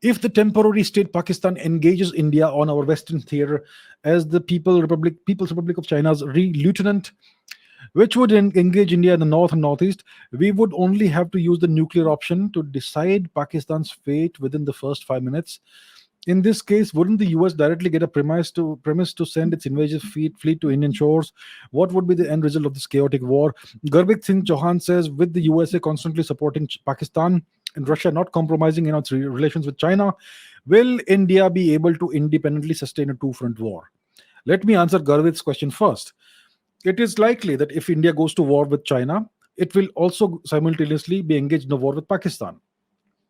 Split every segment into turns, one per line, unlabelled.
If the temporary state Pakistan engages India on our Western theater as the People's Republic of China's lieutenant, which would engage India in the north and northeast, we would only have to use the nuclear option to decide Pakistan's fate within the first 5 minutes. In this case, wouldn't the US directly get a premise to send its invasive fleet to Indian shores? What would be the end result of this chaotic war? Garbik Singh Chauhan says, with the USA constantly supporting Pakistan and Russia not compromising in its relations with China, will India be able to independently sustain a two-front war? Let me answer Garvik's question first. It is likely that if India goes to war with China, it will also simultaneously be engaged in a war with Pakistan.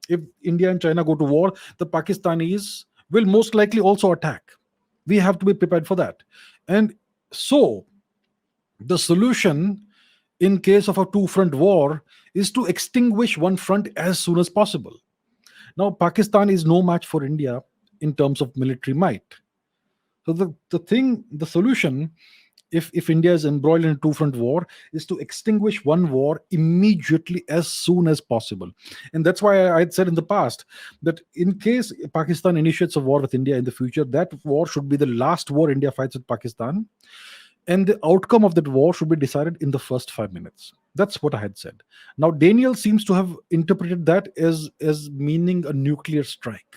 If India and China go to war, the Pakistanis will most likely also attack. We have to be prepared for that. And so, the solution in case of a two front war is to extinguish one front as soon as possible. Now, Pakistan is no match for India in terms of military might. So, the solution, if India is embroiled in a two-front war, is to extinguish one war immediately as soon as possible. And that's why I had said in the past that in case Pakistan initiates a war with India in the future, that war should be the last war India fights with Pakistan. And the outcome of that war should be decided in the first 5 minutes. That's what I had said. Now, Daniel seems to have interpreted that as meaning a nuclear strike.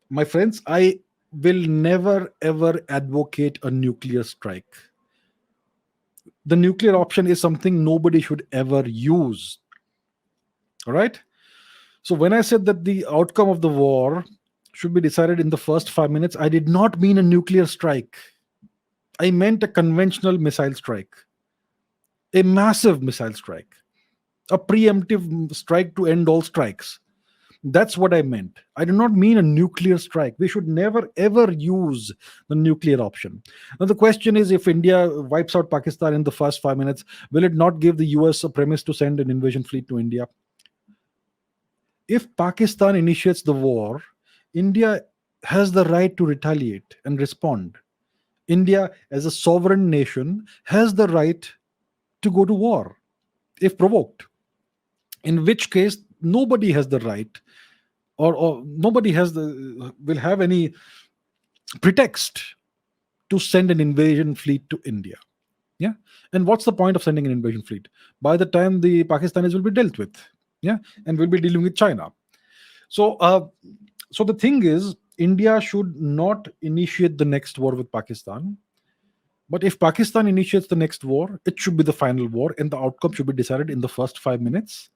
My friends, I will never ever advocate a nuclear strike. The nuclear option is something nobody should ever use. All right. So when I said that the outcome of the war should be decided in the first 5 minutes, I did not mean a nuclear strike. I meant a conventional missile strike, a massive missile strike, a preemptive strike to end all strikes. That's what I meant. I do not mean a nuclear strike. We should never ever use the nuclear option. Now, the question is, if India wipes out Pakistan in the first 5 minutes, will it not give the US a premise to send an invasion fleet to India? If Pakistan initiates the war, India has the right to retaliate and respond. India, as a sovereign nation, has the right to go to war if provoked. In which case, nobody has the right, or nobody will have any pretext to send an invasion fleet to India. Yeah. And what's the point of sending an invasion fleet? By the time the Pakistanis will be dealt with, yeah, and we'll be dealing with China. So the thing is, India should not initiate the next war with Pakistan. But if Pakistan initiates the next war, it should be the final war, and the outcome should be decided in the first 5 minutes,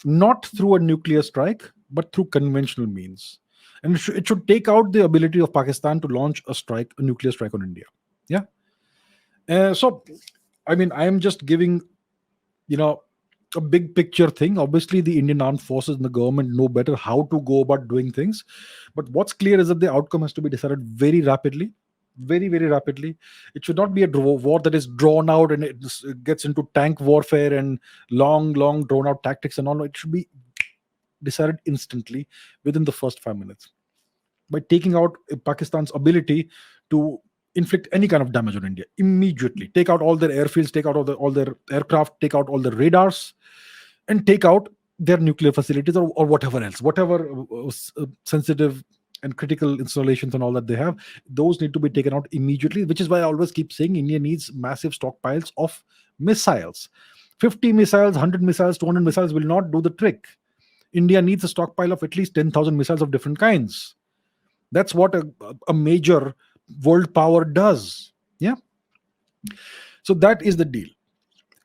not through a nuclear strike, but through conventional means. And it should take out the ability of Pakistan to launch a nuclear strike on India. Yeah. So, I mean, I am just giving, a big picture thing. Obviously, the Indian armed forces and the government know better how to go about doing things. But what's clear is that the outcome has to be decided very rapidly. Very, very rapidly. It should not be a war that is drawn out and it gets into tank warfare and long drawn out tactics and all. It should be decided instantly within the first 5 minutes by taking out Pakistan's ability to inflict any kind of damage on India immediately. Take out all their airfields, take out all their aircraft, take out all their radars, and take out their nuclear facilities or whatever else, whatever sensitive and critical installations and all that they have. Those need to be taken out immediately, which is why I always keep saying India needs massive stockpiles of missiles. 50 missiles, 100 missiles, 200 missiles will not do the trick. India needs a stockpile of at least 10,000 missiles of different kinds. That's what a major world power does. Yeah. So that is the deal.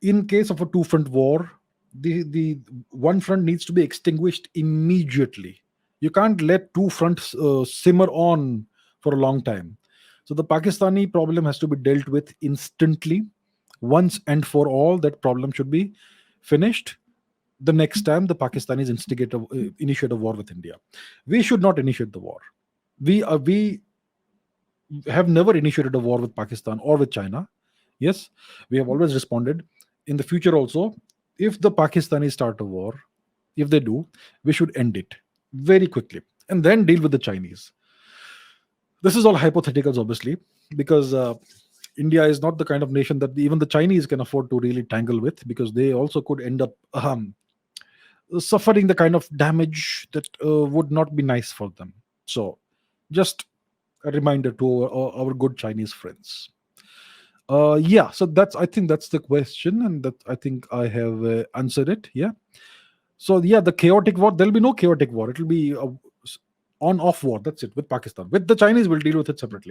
In case of a two-front war, the one front needs to be extinguished immediately. You can't let two fronts simmer on for a long time. So the Pakistani problem has to be dealt with instantly, once and for all. That problem should be finished the next time the Pakistanis initiate a war with India. We should not initiate the war. We have never initiated a war with Pakistan or with China. Yes, we have always responded. In the future also, if the Pakistanis start a war, if they do, we should end it very quickly and then deal with the Chinese. This is all hypotheticals, obviously, because India is not the kind of nation that even the Chinese can afford to really tangle with, because they also could end up suffering the kind of damage that would not be nice for them. So, just a reminder to our good Chinese friends. Yeah, so that's, I think that's the question, and that I think I have answered it. Yeah. So yeah, the chaotic war. There'll be no chaotic war. It'll be a on-off war. That's it with Pakistan. With the Chinese, we'll deal with it separately.